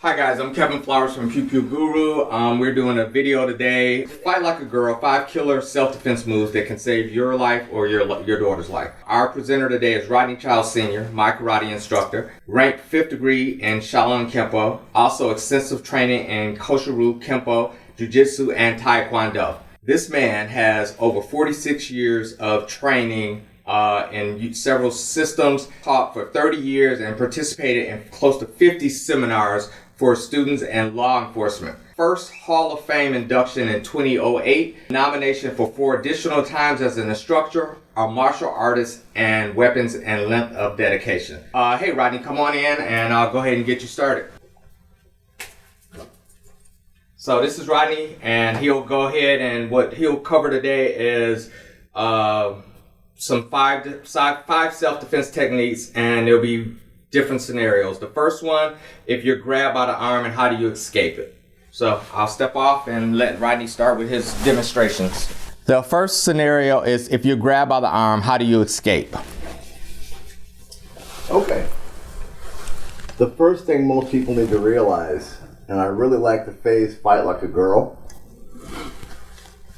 Hi guys, I'm Kevin Flowers from Pew Pew Guru. We're doing a video today. Fight like a girl, 5 killer self-defense moves that can save your life or your daughter's life. Our presenter today is Rodney Sr., my karate instructor, ranked 5th degree in Shaolin Kenpo, also extensive training in Kosharu Kenpo, Jiu-Jitsu, and Taekwondo. This man has over 46 years of training in several systems, taught for 30 years, and participated in close to 50 seminars for students and law enforcement. First Hall of Fame induction in 2008, nomination for 4 additional times as an instructor, a martial artist, and weapons and length of dedication. Hey Rodney, come on in and I'll go ahead and get you started. So this is Rodney, and he'll go ahead and what he'll cover today is some five self-defense techniques, and there'll be different scenarios. The first one, if you're grabbed by the arm, and how do you escape it? So I'll step off and let Rodney start with his demonstrations. The first scenario is if you're grabbed by the arm, how do you escape? Okay. The first thing most people need to realize, and I really like the phrase fight like a girl.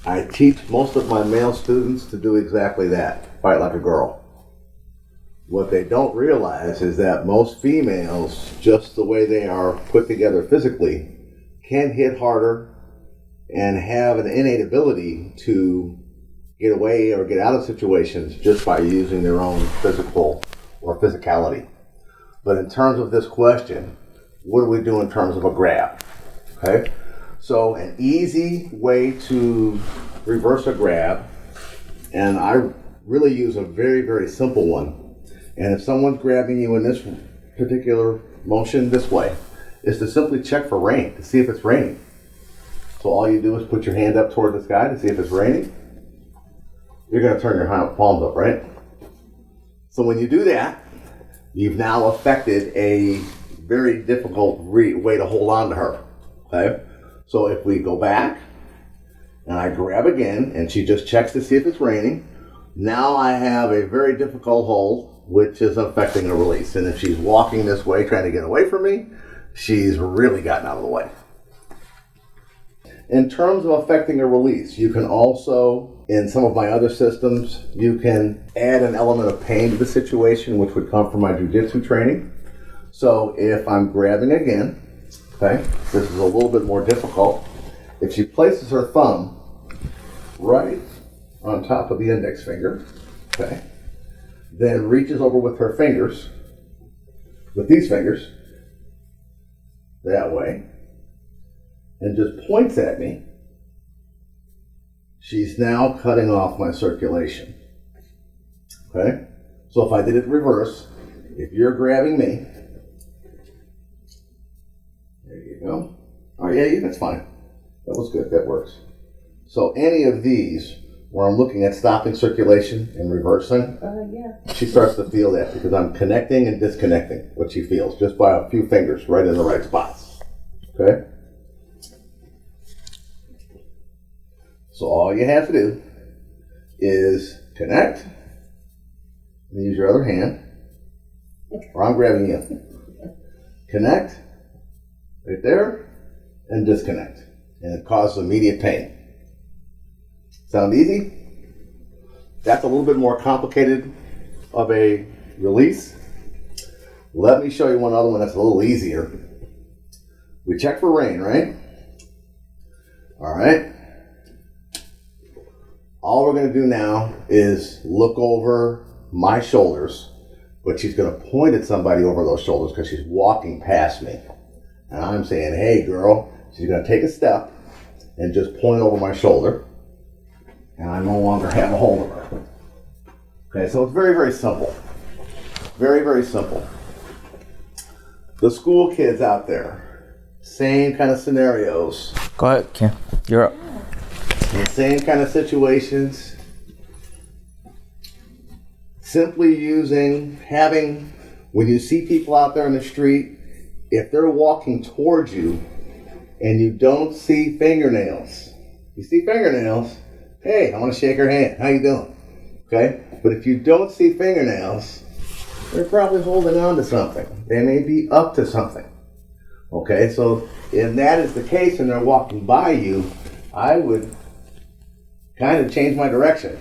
I teach most of my male students to do exactly that, fight like a girl. What they don't realize is that most females, just the way they are put together physically, can hit harder and have an innate ability to get away or get out of situations just by using their own physical or physicality. But in terms of this question, what do we do in terms of a grab? Okay? So an easy way to reverse a grab, and I really use a very, very simple one. And if someone's grabbing you in this particular motion this way, is to simply check for rain, to see if it's raining. So all you do is put your hand up toward the sky to see if it's raining. You're going to turn your palms up, right? So when you do that, you've now affected a very difficult way to hold on to her. Okay? So if we go back, and I grab again, and she just checks to see if it's raining, now I have a very difficult hold, which is affecting a release. And if she's walking this way, trying to get away from me, she's really gotten out of the way. In terms of affecting a release, you can also, in some of my other systems, you can add an element of pain to the situation, which would come from my jiu-jitsu training. So if I'm grabbing again, okay, this is a little bit more difficult. If she places her thumb right on top of the index finger, okay, then reaches over with her fingers, with these fingers, that way, and just points at me, she's now cutting off my circulation. Okay? So if I did it reverse, if you're grabbing me, there you go. Oh yeah, that's fine. That was good, that works. So any of these, where I'm looking at stopping circulation and reversing, she starts to feel that because I'm connecting and disconnecting what she feels just by a few fingers right in the right spots. Okay? So all you have to do is connect, and use your other hand, or I'm grabbing you. Connect, right there, and disconnect. And it causes immediate pain. Sound easy? That's a little bit more complicated of a release. Let me show you one other one that's a little easier. We check for rain, right? All right. All we're going to do now is look over my shoulders, but she's going to point at somebody over those shoulders because she's walking past me. And I'm saying, hey girl, she's going to take a step and just point over my shoulder. And I no longer have a hold of her. Okay, so it's very, very simple. Very, very simple. The school kids out there, same kind of scenarios. Go ahead, Ken. You're up. The same kind of situations. Simply when you see people out there in the street, if they're walking towards you and you don't see fingernails, hey, I want to shake her hand. How you doing? Okay? But if you don't see fingernails, they're probably holding on to something. They may be up to something. Okay, so if that is the case and they're walking by you, I would kind of change my direction.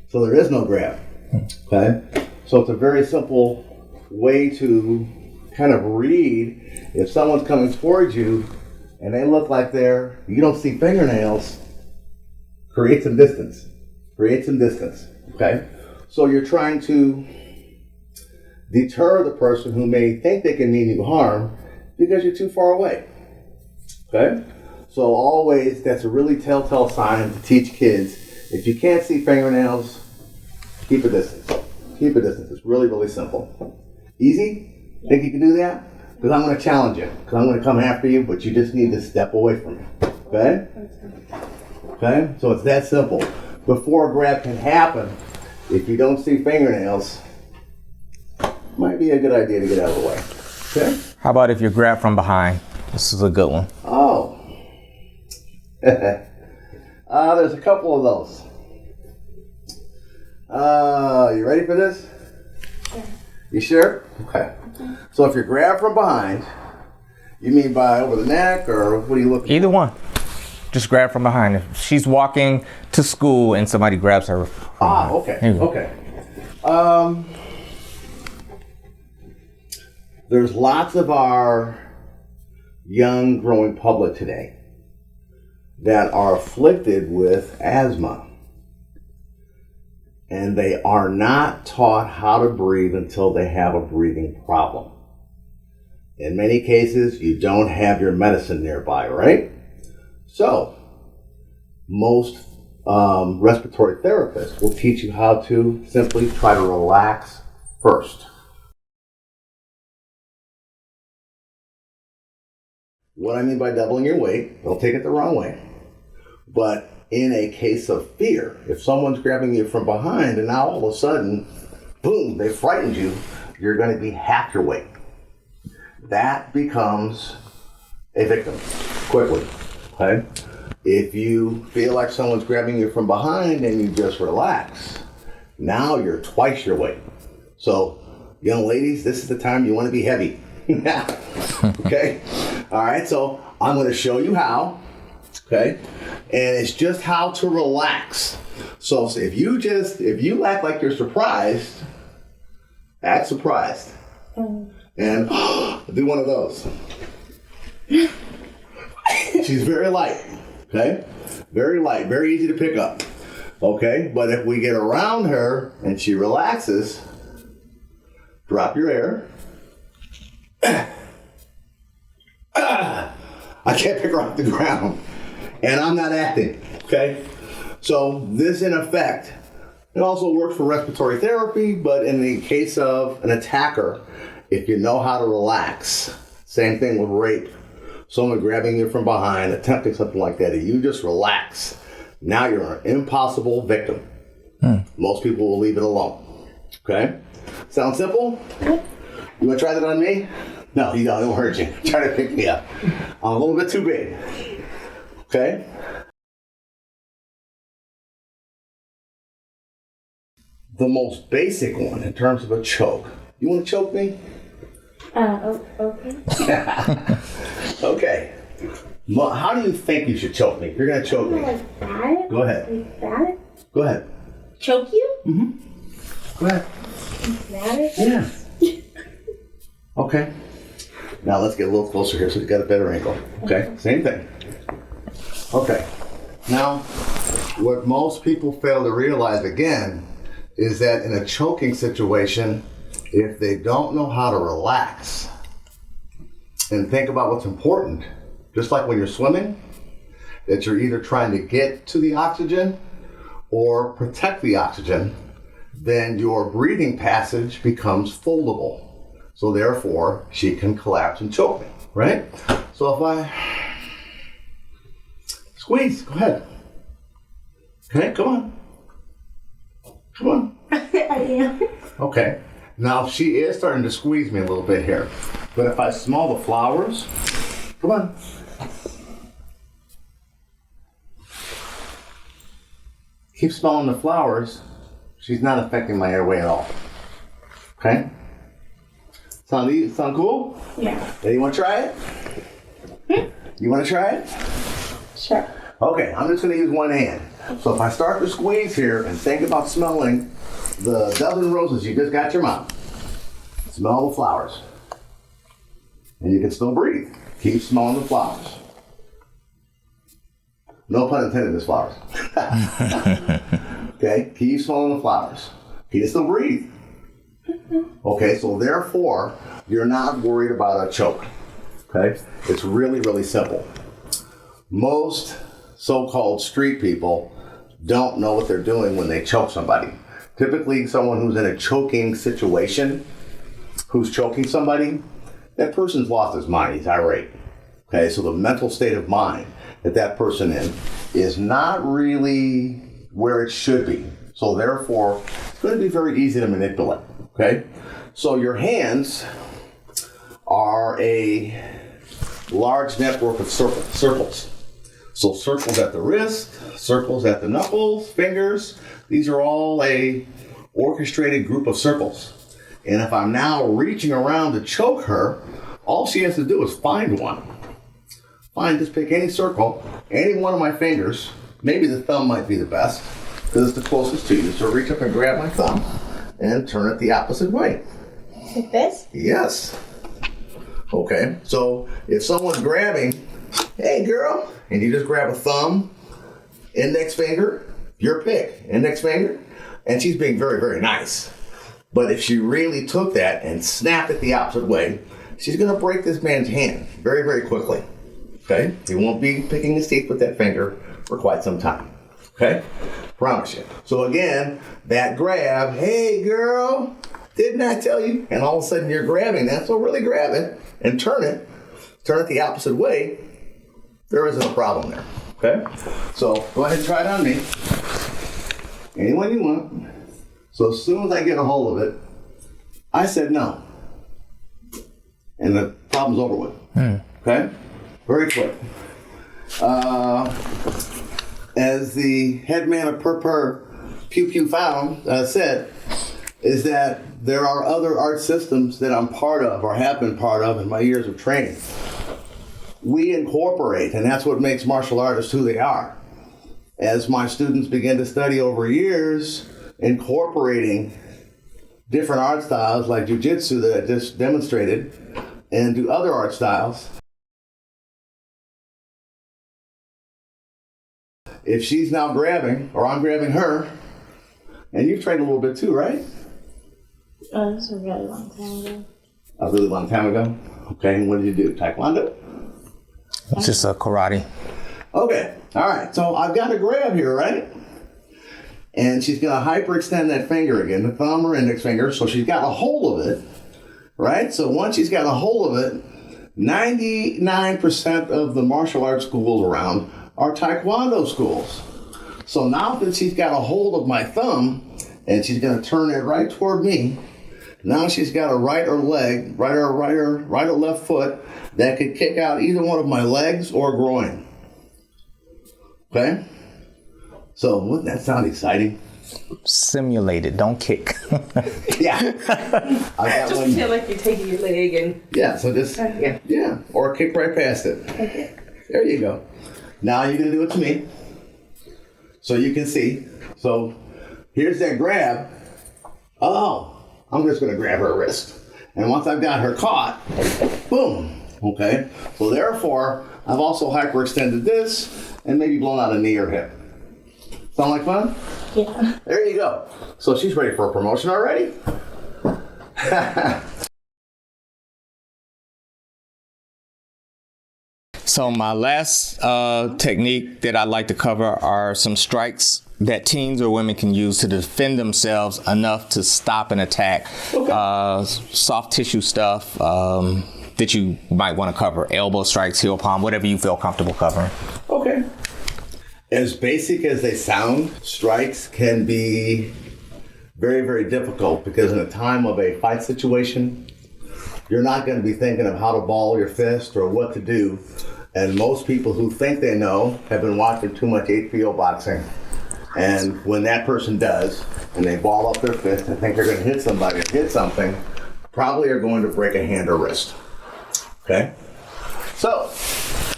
So there is no grab. Okay, so it's a very simple way to kind of read if someone's coming towards you and they look like you don't see fingernails, create some distance. Create some distance. Okay, so you're trying to deter the person who may think they can mean you harm because you're too far away. Okay? So always, that's a really telltale sign to teach kids. If you can't see fingernails, keep a distance. Keep a distance. It's really, really simple. Easy? Think you can do that? Because I'm going to challenge you. Because I'm going to come after you, but you just need to step away from me. Okay? Okay? So it's that simple. Before a grab can happen, if you don't see fingernails, might be a good idea to get out of the way. Okay? How about if you're grabbed from behind? This is a good one. Oh. There's a couple of those. You ready for this? Sure. You sure? Okay. So if you're grabbed from behind, you mean by over the neck, or what are you looking for? Either one. Just grab from behind. If she's walking to school and somebody grabs her. Okay. Okay. There's lots of our young growing public today that are afflicted with asthma. And they are not taught how to breathe until they have a breathing problem. In many cases, you don't have your medicine nearby, right? So, most respiratory therapists will teach you how to simply try to relax first. What I mean by doubling your weight, don't take it the wrong way, but in a case of fear, if someone's grabbing you from behind and now all of a sudden, boom, they frightened you, you're going to be half your weight. That becomes a victim quickly. Okay? If you feel like someone's grabbing you from behind and you just relax, now you're twice your weight. So, young ladies, this is the time you want to be heavy. Okay? All right, so I'm going to show you how. Okay? And it's just how to relax. So if you act like you're surprised, act surprised. And do one of those. She's very light. Okay? Very light, very easy to pick up. Okay? But if we get around her and she relaxes, drop your air. I can't pick her off the ground. And I'm not acting. Okay? So this, in effect, it also works for respiratory therapy, but in the case of an attacker, if you know how to relax, same thing with rape. Someone grabbing you from behind, attempting something like that, and you just relax. Now you're an impossible victim. Most people will leave it alone. Okay? Sound simple? You want to try that on me? No, you don't. It'll hurt you. Try to pick me up. I'm a little bit too big. Okay? The most basic one in terms of a choke. You want to choke me? Okay. Okay. How do you think you should choke me? If you're going to choke me. Like that? Go ahead. Like that? Go ahead. Choke you? Mm-hmm. Go ahead. Like that? Yeah. Okay. Now let's get a little closer here so you got a better angle. Okay. Same thing. Okay. Now, what most people fail to realize again is that in a choking situation, if they don't know how to relax and think about what's important, just like when you're swimming, that you're either trying to get to the oxygen or protect the oxygen, then your breathing passage becomes foldable. So therefore, she can collapse and choke me, right? So if I squeeze, go ahead. Okay, come on. Come on. I am. Okay. Now she is starting to squeeze me a little bit here. But if I smell the flowers, come on. Keep smelling the flowers. She's not affecting my airway at all. Okay? Sound cool? Yeah. Hey, you want to try it? You want to try it? Sure. Okay, I'm just going to use one hand. So if I start to squeeze here and think about smelling the dozen roses you just got in your mouth, smell the flowers. And you can still breathe. Keep smelling the flowers. No pun intended, Miss Flowers. Okay, keep smelling the flowers. Can you still breathe? Okay, so therefore, you're not worried about a choke. Okay, it's really, really simple. Most so-called street people don't know what they're doing when they choke somebody. Typically, someone who's in a choking situation, who's choking somebody, that person's lost his mind. He's irate. Okay, so the mental state of mind that person in is not really where it should be. So therefore, it's going to be very easy to manipulate. Okay, so your hands are a large network of circles. So circles at the wrist, circles at the knuckles, fingers. These are all a orchestrated group of circles. And if I'm now reaching around to choke her, all she has to do is find one. Just pick any circle, any one of my fingers. Maybe the thumb might be the best, because it's the closest to you. So reach up and grab my thumb and turn it the opposite way. Like this? Yes. Okay, so if someone's grabbing, hey girl, and you just grab a thumb, index finger, your pick, index finger, and she's being very, very nice. But if she really took that and snapped it the opposite way, she's going to break this man's hand very, very quickly. Okay? He won't be picking his teeth with that finger for quite some time. Okay? Promise you. So again, that grab, hey girl, didn't I tell you? And all of a sudden you're grabbing that, so really grab it and turn it the opposite way. There isn't a problem there. Okay? So go ahead and try it on me. Anyone you want. So as soon as I get a hold of it, I said no. And the problem's over with. Okay? Very quick. As the head man of Pew Pew found, said, is that there are other art systems that I'm part of or have been part of in my years of training. We incorporate, and that's what makes martial artists who they are. As my students begin to study over years, incorporating different art styles like jiu-jitsu that I just demonstrated, and do other art styles. If she's now grabbing, or I'm grabbing her, and you've trained a little bit too, right? Oh, this was a really long time ago. A really long time ago? Okay, and what did you do? Taekwondo? It's just a karate. Okay, all right, so I've got a grab here, right? And she's going to hyperextend that finger again, the thumb or index finger, so she's got a hold of it, right? So once she's got a hold of it, 99% of the martial arts schools around are Taekwondo schools. So now that she's got a hold of my thumb, and she's going to turn it right toward me, now she's got a right or left foot that could kick out either one of my legs or groin. Okay? So wouldn't that sound exciting? Simulate it, don't kick. Yeah. I got Just one. feel like you're taking your leg and... Yeah, so just, yeah, or kick right past it. Okay. There you go. Now you're going to do it to me. So you can see. So here's that grab. Oh, I'm just going to grab her wrist. And once I've got her caught, boom. Okay. So therefore, I've also hyperextended this and maybe blown out a knee or hip. Sound like fun? Yeah. There you go. So she's ready for a promotion already? So my last technique that I like to cover are some strikes that teens or women can use to defend themselves enough to stop an attack. Okay. Soft tissue stuff that you might want to cover. Elbow strikes, heel palm, whatever you feel comfortable covering. Okay. As basic as they sound, strikes can be very, very difficult because in a time of a fight situation, you're not going to be thinking of how to ball your fist or what to do. And most people who think they know have been watching too much HBO boxing. And when that person does, and they ball up their fist and think they're going to hit somebody or hit something, probably are going to break a hand or wrist. Okay? So,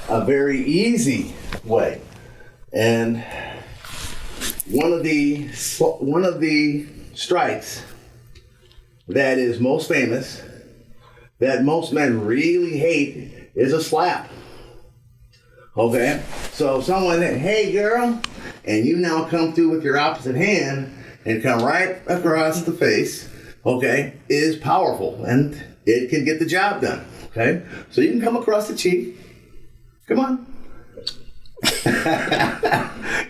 a very easy way. And one of the strikes that is most famous, that most men really hate, is a slap. Okay? So someone, hey girl, and you now come through with your opposite hand and come right across the face, okay, is powerful and it can get the job done. Okay? So you can come across the cheek. Come on.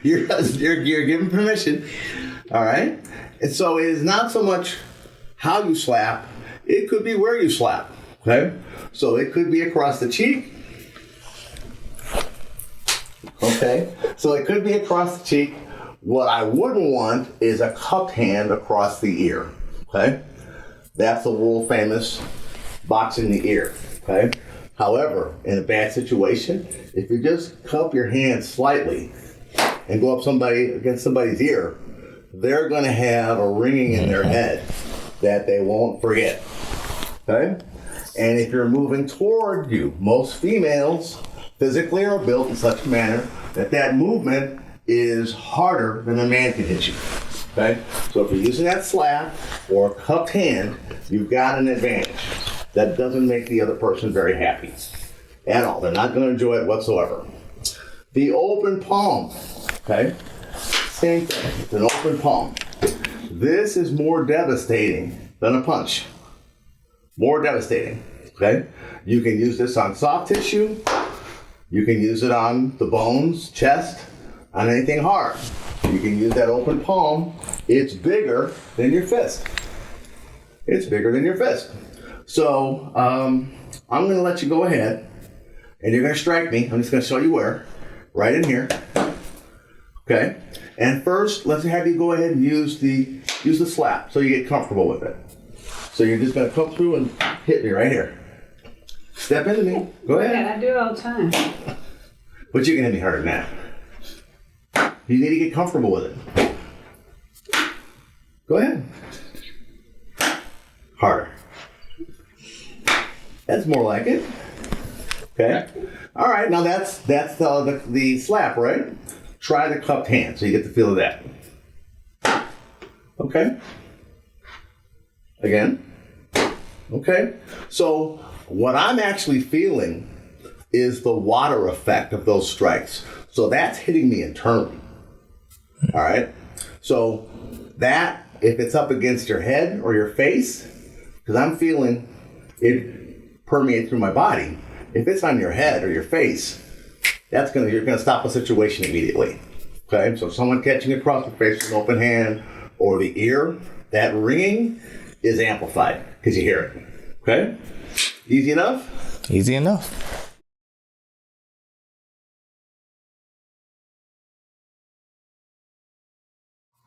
you're given permission. All right? And so it is not so much how you slap, it could be where you slap. Okay? So it could be across the cheek. Okay? So it could be across the cheek. What I wouldn't want is a cupped hand across the ear. Okay? That's the world famous boxing the ear. Okay? However, in a bad situation, if you just cup your hand slightly and go up against somebody's ear, they're going to have a ringing in their head that they won't forget. Okay? And if you're moving toward you, most females physically are built in such a manner that that movement is harder than a man can hit you. Okay? So if you're using that slap or a cupped hand, you've got an advantage. That doesn't make the other person very happy at all. They're not going to enjoy it whatsoever. The open palm, okay? Same thing. It's an open palm. This is more devastating than a punch. More devastating, okay? You can use this on soft tissue. You can use it on the bones, chest, on anything hard. You can use that open palm. It's bigger than your fist. It's bigger than your fist. So, I'm going to let you go ahead, and you're going to strike me. I'm just going to show you where. Right in here. Okay? And first, let's have you go ahead and use the slap so you get comfortable with it. So you're just going to come through and hit me right here. Step into me. Go ahead. Yeah, I do it all the time. But you can hit me harder than that. You need to get comfortable with it. Go ahead. Harder. That's more like it. Okay. All right. Now that's the slap, right? Try the cupped hand so you get the feel of that. Okay. Again. Okay. So what I'm actually feeling is the water effect of those strikes. So that's hitting me internally. All right. So that, if it's up against your head or your face, because I'm feeling it permeate through my body. If it's on your head or your face, you're gonna stop a situation immediately. Okay, so someone catching you across the face with an open hand or the ear, that ringing is amplified because you hear it. Okay, easy enough? Easy enough.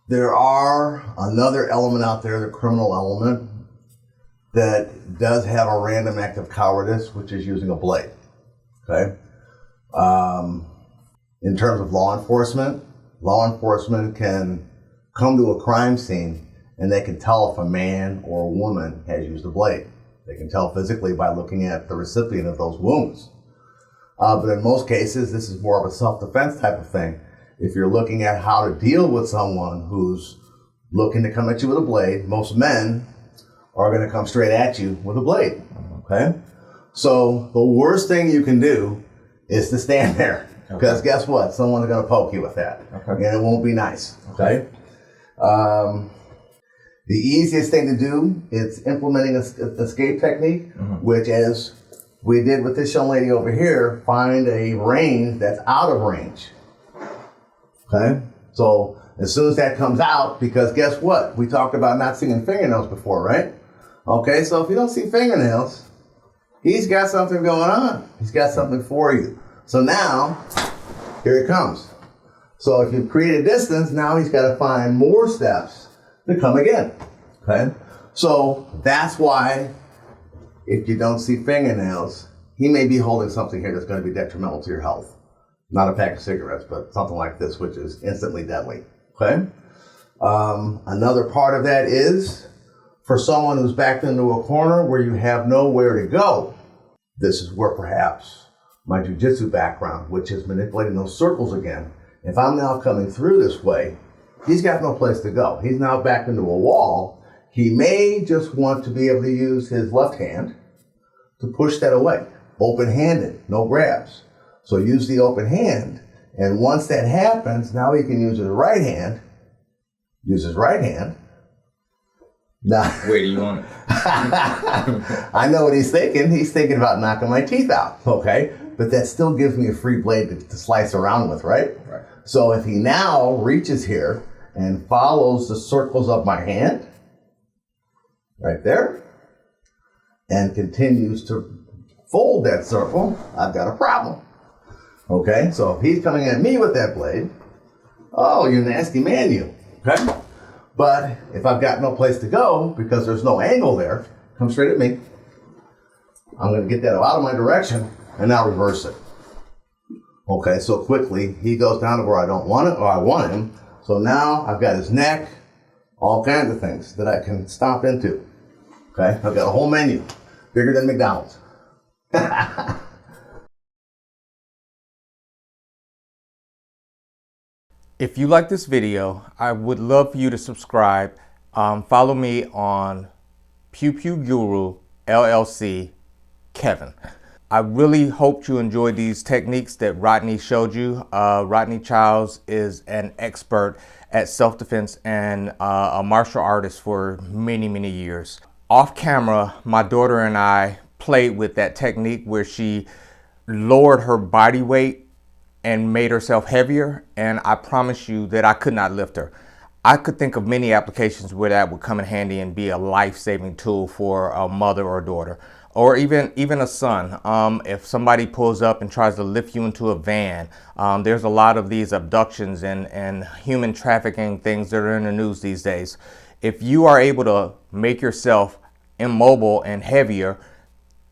There are another element out there, the criminal element, that does have a random act of cowardice, which is using a blade. Okay? In terms of law enforcement can come to a crime scene and they can tell if a man or a woman has used a blade. They can tell physically by looking at the recipient of those wounds. But in most cases, this is more of a self-defense type of thing. If you're looking at how to deal with someone who's looking to come at you with a blade, most men are going to come straight at you with a blade, okay? So the worst thing you can do is to stand there, because guess what? Someone's going to poke you with that, and it won't be nice, okay? The easiest thing to do is implementing an escape technique, which, as we did with this young lady over here, find a range that's out of range, okay? So as soon as that comes out, because guess what? We talked about not seeing fingernails before, right? Okay, so if you don't see fingernails, he's got something going on. He's got something for you. So now, here it comes. So if you've created distance, now he's got to find more steps to come again. Okay? So that's why, if you don't see fingernails, he may be holding something here that's going to be detrimental to your health. Not a pack of cigarettes, but something like this, which is instantly deadly. Okay? Another part of that is, For someone who's backed into a corner where you have nowhere to go, this is where perhaps my jiu-jitsu background, which is manipulating those circles again, if I'm now coming through this way, he's got no place to go. He's now backed into a wall. He may just want to be able to use his left hand to push that away. Open-handed, no grabs. So use the open hand, and once that happens, now he can use his right hand. Use his right hand. Now, Where do you want it? I know what he's thinking. He's thinking about knocking my teeth out, okay? But that still gives me a free blade to slice around with, right? Right. So if he now reaches here and follows the circles of my hand, right there, and continues to fold that circle, I've got a problem. Okay, so if he's coming at me with that blade, oh, you nasty man, you. Okay? But if I've got no place to go because there's no angle there, come straight at me. I'm going to get that out of my direction and now reverse it. Okay, so quickly he goes down to where I don't want it or I want him. So now I've got his neck, all kinds of things that I can stomp into. Okay, I've got a whole menu, bigger than McDonald's. If you like this video, I would love for you to subscribe. Follow me on Pew Pew Guru LLC Kevin. I really hope you enjoyed these techniques that Rodney showed you. Rodney Childs is an expert at self-defense and a martial artist for many, many years. Off camera, my daughter and I played with that technique where she lowered her body weight and made herself heavier, and I promise you that I could not lift her. I could think of many applications where that would come in handy and be a life-saving tool for a mother or a daughter, or even a son. If somebody pulls up and tries to lift you into a van, there's a lot of these abductions and human trafficking things that are in the news these days. If you are able to make yourself immobile and heavier,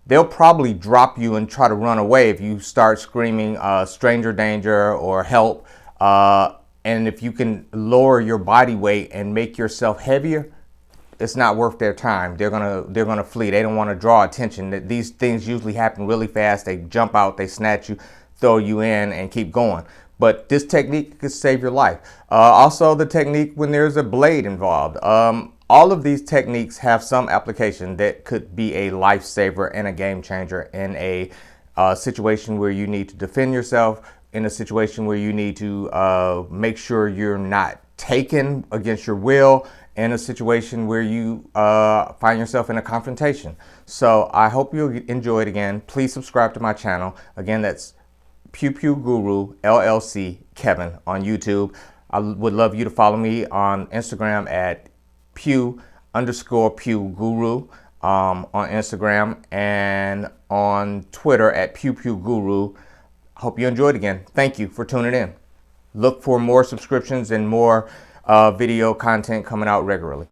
they'll probably drop you and try to run away if you start screaming stranger danger or help. And if you can lower your body weight and make yourself heavier, it's not worth their time. They're gonna flee. They don't want to draw attention. These things usually happen really fast. They jump out, they snatch you, throw you in, and keep going. But this technique could save your life. Also, the technique when there's a blade involved. All of these techniques have some application that could be a lifesaver and a game changer in a situation where you need to defend yourself, in a situation where you need to make sure you're not taken against your will, in a situation where you find yourself in a confrontation. So I hope you enjoy it again. Please subscribe to my channel. Again, that's Pew Pew Guru LLC Kevin on YouTube. I would love you to follow me on Instagram at Pew_Pew Guru on Instagram, and on Twitter at Pew Pew Guru. Hope you enjoyed again. Thank you for tuning in. Look for more subscriptions and more video content coming out regularly.